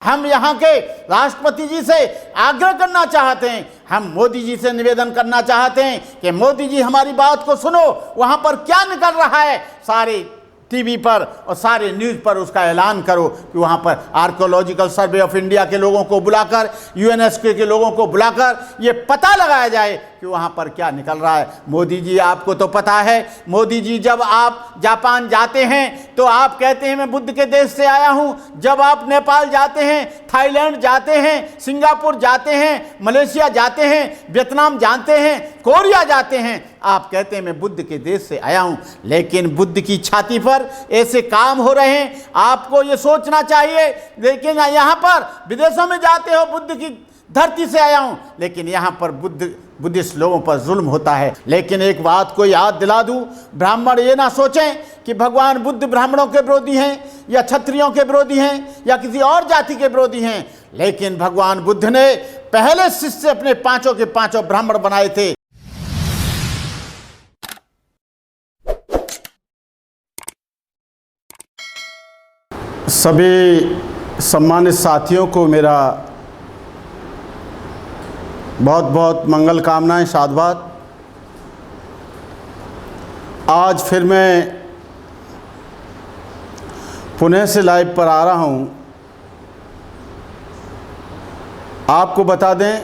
हम यहाँ के राष्ट्रपति जी से आग्रह करना चाहते हैं, हम मोदी जी से निवेदन करना चाहते हैं कि मोदी जी हमारी बात को सुनो। वहाँ पर क्या निकल रहा है, सारे टीवी पर और सारे न्यूज़ पर उसका ऐलान करो कि वहाँ पर आर्कोलॉजिकल सर्वे ऑफ इंडिया के लोगों को बुलाकर, यूएनएसको के लोगों को बुलाकर ये पता लगाया जाए कि वहाँ पर क्या निकल रहा है। मोदी जी, आपको तो पता है, मोदी जी जब आप जापान जाते हैं तो आप कहते हैं मैं बुद्ध के देश से आया हूँ। जब आप नेपाल जाते हैं, थाईलैंड जाते हैं, सिंगापुर जाते हैं, मलेशिया जाते हैं, वियतनाम जाते हैं, कोरिया जाते हैं, आप कहते हैं मैं बुद्ध के देश से आया हूँ। लेकिन बुद्ध की छाती पर ऐसे काम हो रहे हैं, आपको ये सोचना चाहिए। लेकिन यहाँ पर विदेशों में जाते हो, बुद्ध की धरती से आया हूँ, लेकिन यहाँ पर बुद्धिस्ट लोगों पर जुल्म होता है। लेकिन एक बात को याद दिला दूँ, ब्राह्मण ये ना सोचें कि भगवान बुद्ध ब्राह्मणों के विरोधी हैं या क्षत्रियों के विरोधी हैं या किसी और जाति के विरोधी हैं। लेकिन भगवान बुद्ध ने पहले शिष्य अपने पांचों के पांचों ब्राह्मण बनाए थे। सभी सम्मानित साथियों को मेरा बहुत बहुत मंगल कामनाएं, साधुवाद। आज फिर मैं पुणे से लाइव पर आ रहा हूं। आपको बता दें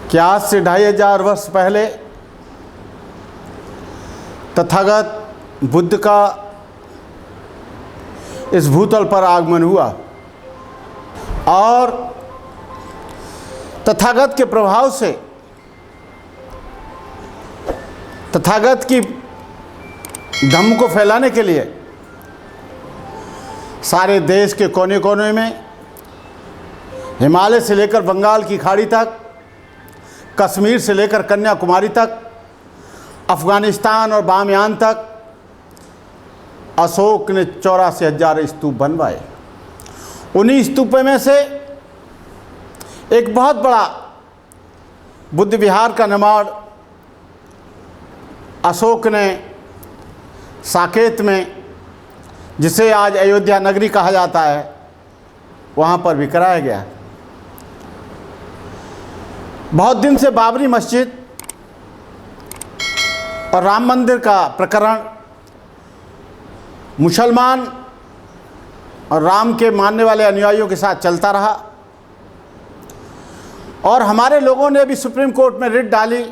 कि आज से 2500 वर्ष पहले तथागत बुद्ध का इस भूतल पर आगमन हुआ और तथागत के प्रभाव से, तथागत की धम्म को फैलाने के लिए सारे देश के कोने कोने में, हिमालय से लेकर बंगाल की खाड़ी तक, कश्मीर से लेकर कन्याकुमारी तक, अफगानिस्तान और बामियान तक अशोक ने 84,000 स्तूप बनवाए। उन्हीं स्तूपों में से एक बहुत बड़ा बुद्ध विहार का निर्माण अशोक ने साकेत में, जिसे आज अयोध्या नगरी कहा जाता है, वहाँ पर भी कराया गया। बहुत दिन से बाबरी मस्जिद और राम मंदिर का प्रकरण मुसलमान और राम के मानने वाले अनुयायियों के साथ चलता रहा और हमारे लोगों ने भी सुप्रीम कोर्ट में रिट डाली,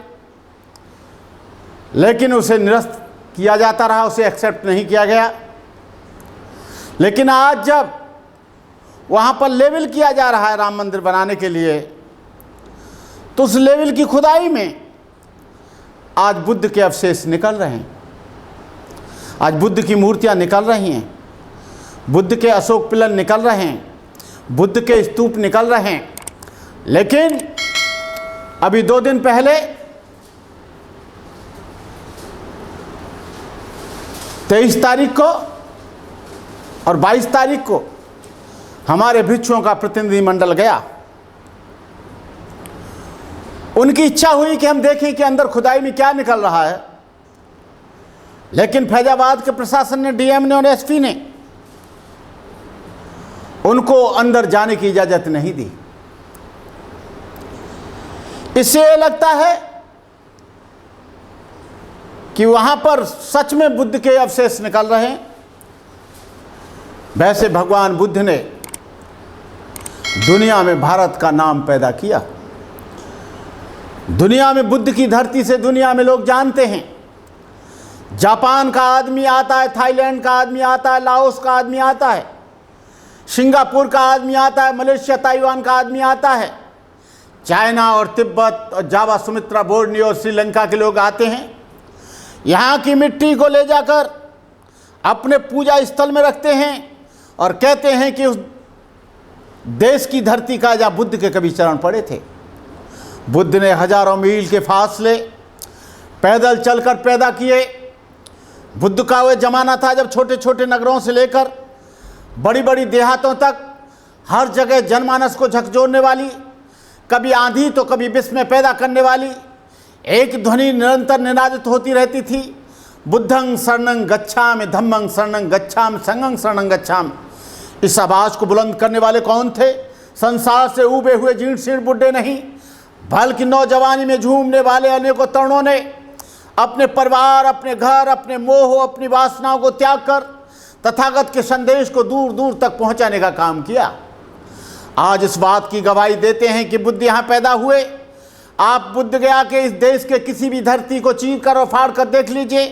लेकिन उसे निरस्त किया जाता रहा, उसे एक्सेप्ट नहीं किया गया। लेकिन आज जब वहाँ पर लेवल किया जा रहा है राम मंदिर बनाने के लिए, तो उस लेवल की खुदाई में आज बुद्ध के अवशेष निकल रहे हैं, आज बुद्ध की मूर्तियाँ निकल रही हैं, बुद्ध के अशोक पिलर निकल रहे हैं, बुद्ध के स्तूप निकल रहे हैं। लेकिन अभी 2 दिन पहले 23 तारीख को और 22 तारीख को हमारे भिक्षुओं का प्रतिनिधिमंडल गया। उनकी इच्छा हुई कि हम देखें कि अंदर खुदाई में क्या निकल रहा है, लेकिन फैजाबाद के प्रशासन ने, डीएम ने और एसपी ने उनको अंदर जाने की इजाजत नहीं दी। इससे ये लगता है कि वहां पर सच में बुद्ध के अवशेष निकल रहे हैं। वैसे भगवान बुद्ध ने दुनिया में भारत का नाम पैदा किया। दुनिया में बुद्ध की धरती से दुनिया में लोग जानते हैं। जापान का आदमी आता है, थाईलैंड का आदमी आता है, लाओस का आदमी आता है, सिंगापुर का आदमी आता है, मलेशिया ताइवान का आदमी आता है, चाइना और तिब्बत और जावा, सुमित्रा, बोर्नियो और श्रीलंका के लोग आते हैं। यहाँ की मिट्टी को ले जाकर अपने पूजा स्थल में रखते हैं और कहते हैं कि उस देश की धरती का जहाँ बुद्ध के कभी चरण पड़े थे। बुद्ध ने हजारों मील के फासले पैदल चलकर पैदा किए। बुद्ध का वह जमाना था जब छोटे छोटे नगरों से लेकर बड़ी बड़ी देहातों तक हर जगह जनमानस को झकझोरने वाली, कभी आंधी तो कभी विस्मय पैदा करने वाली एक ध्वनि निरंतर निनादित होती रहती थी। बुद्धं शरणं गच्छामि, धम्मं शरणं गच्छामि, संघं शरणं गच्छामि। इस आवाज़ को बुलंद करने वाले कौन थे? संसार से उबे हुए जीर्ण शीर्ण बुड्ढे नहीं, बल्कि नौजवानी में झूमने वाले अनेकों तरुणों ने अपने परिवार, अपने घर, अपने मोह, अपनी वासनाओं को त्याग कर तथागत के संदेश को दूर दूर तक पहुंचाने का काम किया। आज इस बात की गवाही देते हैं कि बुद्ध यहाँ पैदा हुए। आप बुद्ध गया के इस देश के किसी भी धरती को चीर कर और फाड़ कर देख लीजिए,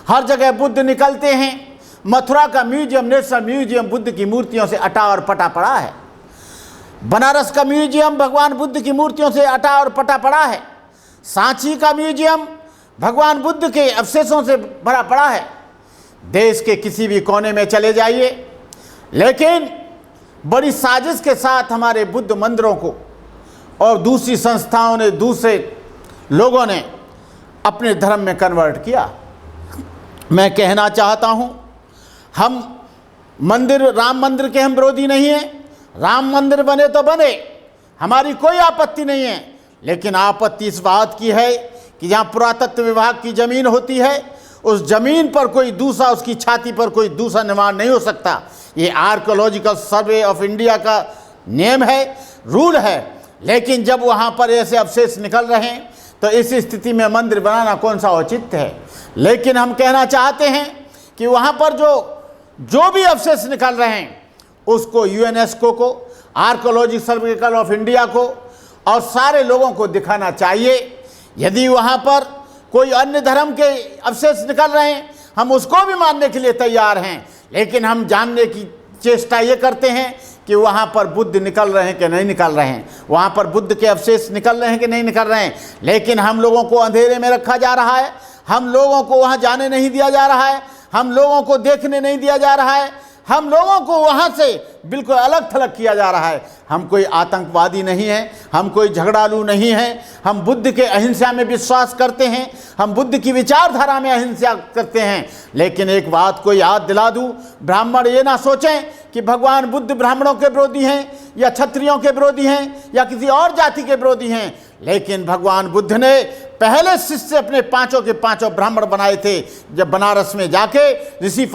हर जगह बुद्ध निकलते हैं। मथुरा का म्यूजियम, नेशनल म्यूजियम, बुद्ध की मूर्तियों से अटा और पटा पड़ा है। बनारस का म्यूजियम भगवान बुद्ध की मूर्तियों से अटा और पटा पड़ा है। सांची का म्यूजियम भगवान बुद्ध के अवशेषों से भरा पड़ा है। देश के किसी भी कोने में चले जाइए, लेकिन बड़ी साजिश के साथ हमारे बुद्ध मंदिरों को और दूसरी संस्थाओं ने, दूसरे लोगों ने अपने धर्म में कन्वर्ट किया। मैं कहना चाहता हूं, हम मंदिर, राम मंदिर के हम विरोधी नहीं हैं। राम मंदिर बने तो बने, हमारी कोई आपत्ति नहीं है। लेकिन आपत्ति इस बात की है कि जहाँ पुरातत्व विभाग की ज़मीन होती है, उस ज़मीन पर कोई दूसरा, उसकी छाती पर कोई दूसरा निर्माण नहीं हो सकता। ये आर्कोलॉजिकल सर्वे ऑफ इंडिया का नियम है, रूल है। लेकिन जब वहाँ पर ऐसे अवशेष निकल रहे हैं तो इस स्थिति में मंदिर बनाना कौन सा औचित्य है। लेकिन हम कहना चाहते हैं कि वहाँ पर जो भी अवशेष निकल रहे हैं उसको यूनेस्को को, आर्कोलॉजिकल सर्वे ऑफ इंडिया को और सारे लोगों को दिखाना चाहिए। यदि वहाँ पर कोई अन्य धर्म के अवशेष निकल रहे हैं, हम उसको भी मानने के लिए तैयार हैं। लेकिन हम जानने की चेष्टा ये करते हैं कि वहाँ पर बुद्ध निकल रहे हैं कि नहीं निकल रहे हैं, वहाँ पर बुद्ध के अवशेष निकल रहे हैं कि नहीं निकल रहे हैं। लेकिन हम लोगों को अंधेरे में रखा जा रहा है, हम लोगों को वहाँ जाने नहीं दिया जा रहा है, हम लोगों को देखने नहीं दिया जा रहा है, हम लोगों को वहाँ से बिल्कुल अलग थलग किया जा रहा है। हम कोई आतंकवादी नहीं हैं, हम कोई झगड़ालू नहीं हैं, हम बुद्ध के अहिंसा में विश्वास करते हैं, हम बुद्ध की विचारधारा में अहिंसा करते हैं। लेकिन एक बात को याद दिला दूं, ब्राह्मण ये ना सोचें कि भगवान बुद्ध ब्राह्मणों के विरोधी हैं या क्षत्रियों के विरोधी हैं या किसी और जाति के विरोधी हैं। लेकिन भगवान बुद्ध ने पहले शिष्य अपने पांचों के पांचों ब्राह्मण बनाए थे। जब बनारस में जाके ऋषि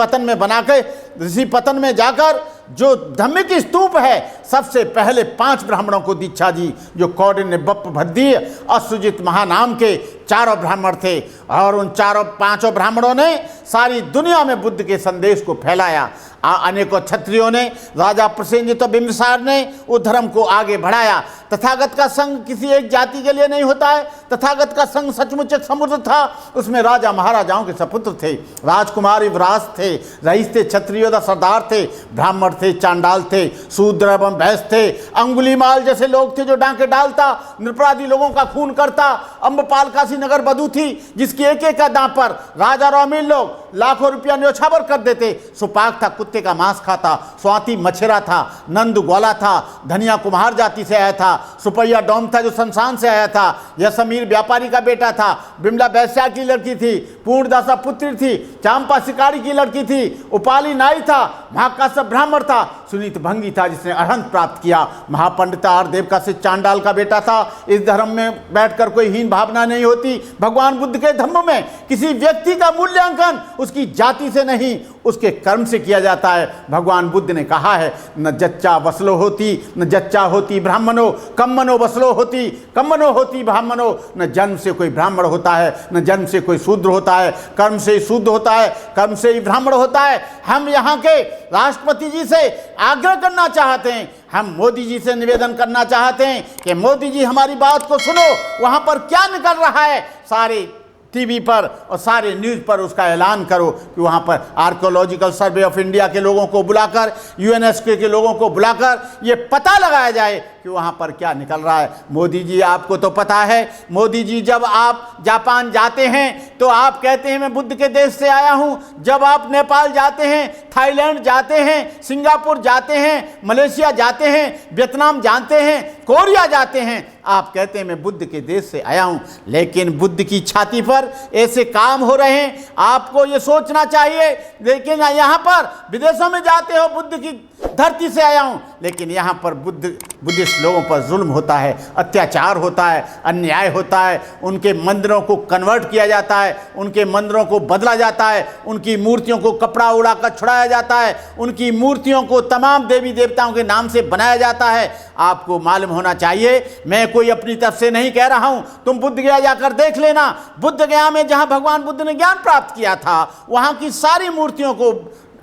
पतन में जाकर जो धम्मिक स्तूप है, सबसे पहले 5 ब्राह्मणों को दीक्षा दी, जो कौंडिन्य, बप्प, भद्दी और सुजित महानाम के चारों ब्राह्मण थे। और उन पांचों ब्राह्मणों ने सारी दुनिया में बुद्ध के संदेश को फैलाया। अनेकों क्षत्रियों ने, राजा प्रसेनजित और बिंबिसार ने उस धर्म को आगे बढ़ाया। तथागत का संघ किसी एक जाति के लिए नहीं होता है। तथागत का संघ सचमुच एक समुद्र था, उसमें राजा महाराजाओं के सपुत्र थे, राजकुमार युवराज थे, रईस थे, क्षत्रिय सरदार थे, ब्राह्मण थे, चांडाल थे, शूद्र एवं भैंस थे, अंगुलीमाल जैसे लोग थे जो डांके डालता, निरपराधी लोगों का खून करता, अम्बपाल काशी नगर बधू थी जिसकी एक एक दांव पर राजा और अमीर लोग लाखों रुपया न्योछावर कर देते। सुपाक था, कुत्ते का मांस खाता, स्वाति मछेरा था, नंद ग्वाला था, धनिया कुम्हार जाति से आया था, सुपैया डोम था जो संसान से आया था, यसमीर व्यापारी का बेटा था, बिमला वैश्या की लड़की थी, पूर्णदासा पुत्री थी, चांपा शिकारी की लड़की थी, उपाली नाई था, महाकाश्यप ब्राह्मण था, सुनीत भंगी था जिसने अरहंत प्राप्त किया, महापंडिता आर्देव का से चांडाल का बेटा था। इस धर्म में बैठकर कोई हीन भावना नहीं होती। भगवान बुद्ध के धम्म में किसी व्यक्ति का मूल्यांकन उसकी जाति से नहीं, उसके कर्म से किया जाता है। भगवान बुद्ध ने कहा है, न जच्चा वसलो होती, न जच्चा होती ब्राह्मणो, कम्मनो वसलो होती, कम्मनो होती ब्राह्मणो। न जन्म से कोई ब्राह्मण होता है, न जन्म से कोई शूद्र होता है, कर्म से ही शुद्ध होता है, कर्म से ही ब्राह्मण होता है। हम यहाँ के राष्ट्रपति जी से आग्रह करना चाहते हैं, हम मोदी जी से निवेदन करना चाहते हैं कि मोदी जी हमारी बात को सुनो। वहाँ पर क्या निकल रहा है, सारे टीवी पर और सारे न्यूज़ पर उसका ऐलान करो कि वहाँ पर आर्कोलॉजिकल सर्वे ऑफ इंडिया के लोगों को बुलाकर, यूनेस्को के लोगों को बुलाकर ये पता लगाया जाए कि वहाँ पर क्या निकल रहा है। मोदी जी, आपको तो पता है, मोदी जी जब आप जापान जाते हैं तो आप कहते हैं मैं बुद्ध के देश से आया हूँ। जब आप नेपाल जाते हैं, थाईलैंड जाते हैं, सिंगापुर जाते हैं, मलेशिया जाते हैं, वियतनाम जाते हैं, कोरिया जाते हैं, आप कहते हैं मैं बुद्ध के देश से आया हूं, लेकिन बुद्ध की छाती पर ऐसे काम हो रहे हैं, आपको ये सोचना चाहिए। लेकिन यहाँ पर विदेशों में जाते हो, बुद्ध की धरती से आया हूं, लेकिन यहाँ पर बुद्धिस्ट लोगों पर जुल्म होता है, अत्याचार होता है, अन्याय होता है। उनके मंदिरों को कन्वर्ट किया जाता है, उनके मंदिरों को बदला जाता है, उनकी मूर्तियों को कपड़ा उड़ाकर छुड़ाया जाता है, उनकी मूर्तियों को तमाम देवी देवताओं के नाम से बनाया जाता है। आपको मालूम होना चाहिए, मैं कोई अपनी तरफ से नहीं कह रहा हूं, तुम बुद्ध गया जाकर देख लेना। बुद्ध गया में जहां भगवान बुद्ध ने ज्ञान प्राप्त किया था, वहां की सारी मूर्तियों को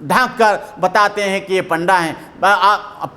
ढांक कर बताते हैं कि ये पंडा हैं,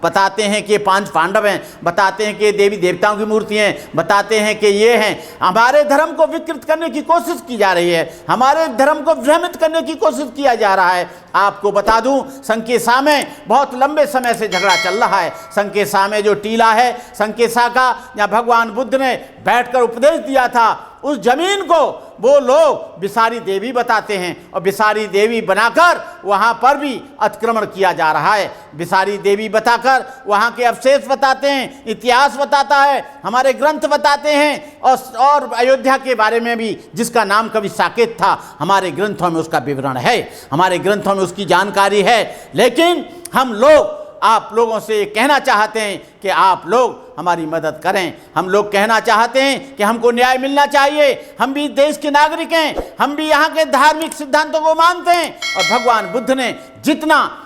बताते हैं कि ये 5 पांडव हैं, बताते हैं कि ये देवी देवताओं की मूर्ति हैं, बताते हैं कि ये हैं। हमारे धर्म को विकृत करने की कोशिश की जा रही है, हमारे धर्म को भ्रमित करने की कोशिश किया जा रहा है। आपको बता दूं, संकेसा में बहुत लंबे समय से झगड़ा चल रहा है। संकेसा में जो टीला है संकेसा का, जहाँ भगवान बुद्ध ने बैठकर उपदेश दिया था, उस जमीन को वो लोग बिसारी देवी बताते हैं और बिसारी देवी बनाकर वहां पर भी अतिक्रमण किया जा रहा है। बिसारी देवी बताकर वहां के अवशेष बताते हैं, इतिहास बताता है, हमारे ग्रंथ बताते हैं, और अयोध्या के बारे में भी, जिसका नाम कभी साकेत था, हमारे ग्रंथों में उसका विवरण है, हमारे ग्रंथों में उसकी जानकारी है। लेकिन हम लोग आप लोगों से कहना चाहते हैं कि आप लोग हमारी मदद करें। हम लोग कहना चाहते हैं कि हमको न्याय मिलना चाहिए। हम भी देश के नागरिक हैं, हम भी यहाँ के धार्मिक सिद्धांतों को मानते हैं, और भगवान बुद्ध ने जितना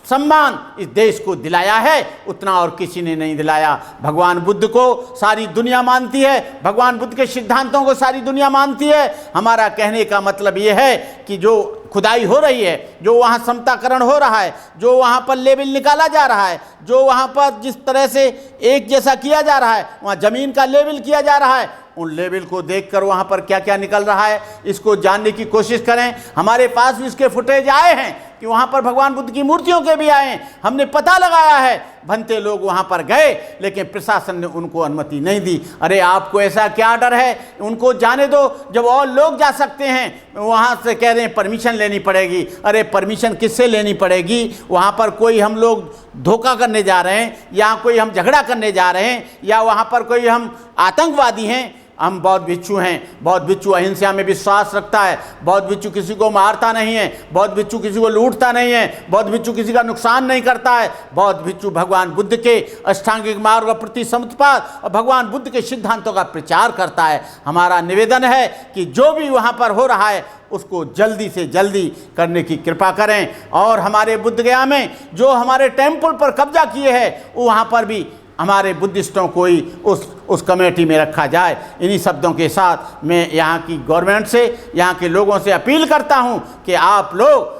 सम्मान इस देश को दिलाया है उतना और किसी ने नहीं दिलाया। भगवान बुद्ध को सारी दुनिया मानती है, भगवान बुद्ध के सिद्धांतों को सारी दुनिया मानती है। हमारा कहने का मतलब ये है कि जो खुदाई हो रही है, जो वहाँ समताकरण हो रहा है, जो वहाँ पर लेवल निकाला जा रहा है, जो वहाँ पर जिस तरह से एक जैसा किया जा रहा है, वहाँ ज़मीन का लेवल किया जा रहा है, उन लेवल को देखकर वहाँ पर क्या क्या निकल रहा है इसको जानने की कोशिश करें। हमारे पास भी इसके फुटेज आए हैं कि वहाँ पर भगवान बुद्ध की मूर्तियों के भी आए हैं, हमने पता लगाया है। भंते लोग वहाँ पर गए, लेकिन प्रशासन ने उनको अनुमति नहीं दी। अरे आपको ऐसा क्या डर है, उनको जाने दो, जब और लोग जा सकते हैं। वहाँ से कह रहे हैं परमिशन लेनी पड़ेगी। अरे परमिशन किससे लेनी पड़ेगी? वहाँ पर कोई हम लोग धोखा करने जा रहे हैं, या कोई हम झगड़ा करने जा रहे हैं, या वहाँ पर कोई हम आतंकवादी हैं? हम बौद्ध भिक्षु हैं। बौद्ध भिक्षु अहिंसा में विश्वास रखता है। बौद्ध भिक्षु किसी को मारता नहीं है, बौद्ध भिक्षु किसी को लूटता नहीं है, बौद्ध भिक्षु किसी का नुकसान नहीं करता है। बौद्ध भिक्षु भगवान बुद्ध के अष्टांगिक मार्ग और प्रति समत्पाद और भगवान बुद्ध के सिद्धांतों का प्रचार करता है। हमारा निवेदन है कि जो भी वहाँ पर हो रहा है उसको जल्दी से जल्दी करने की कृपा करें, और हमारे बुद्ध गया में जो हमारे टेम्पल पर कब्जा किए हैं वहाँ पर भी हमारे बुद्धिस्टों को ही उस कमेटी में रखा जाए। इन्हीं शब्दों के साथ मैं यहाँ की गवर्नमेंट से, यहाँ के लोगों से अपील करता हूँ कि आप लोग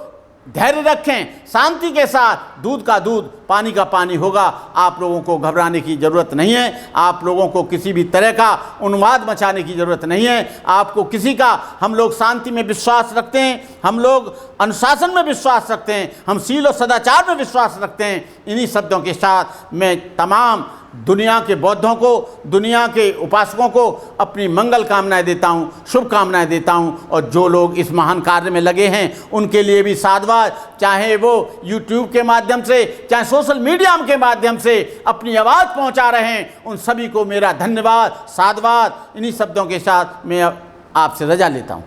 धैर्य रखें, शांति के साथ। दूध का दूध, पानी का पानी होगा। आप लोगों को घबराने की ज़रूरत नहीं है, आप लोगों को किसी भी तरह का उन्माद मचाने की ज़रूरत नहीं है। आपको किसी का, हम लोग शांति में विश्वास रखते हैं, हम लोग अनुशासन में विश्वास रखते हैं, हम शील और सदाचार में विश्वास रखते हैं। इन्हीं शब्दों के साथ मैं तमाम दुनिया के बौद्धों को, दुनिया के उपासकों को अपनी मंगल कामनाएं देता हूं, शुभकामनाएं देता हूं। और जो लोग इस महान कार्य में लगे हैं उनके लिए भी साधुवाद, चाहे वो यूट्यूब के माध्यम से, चाहे सोशल मीडिया के माध्यम से अपनी आवाज़ पहुंचा रहे हैं, उन सभी को मेरा धन्यवाद, साधुवाद। इन्हीं शब्दों के साथ मैं आपसे रजा लेता हूं।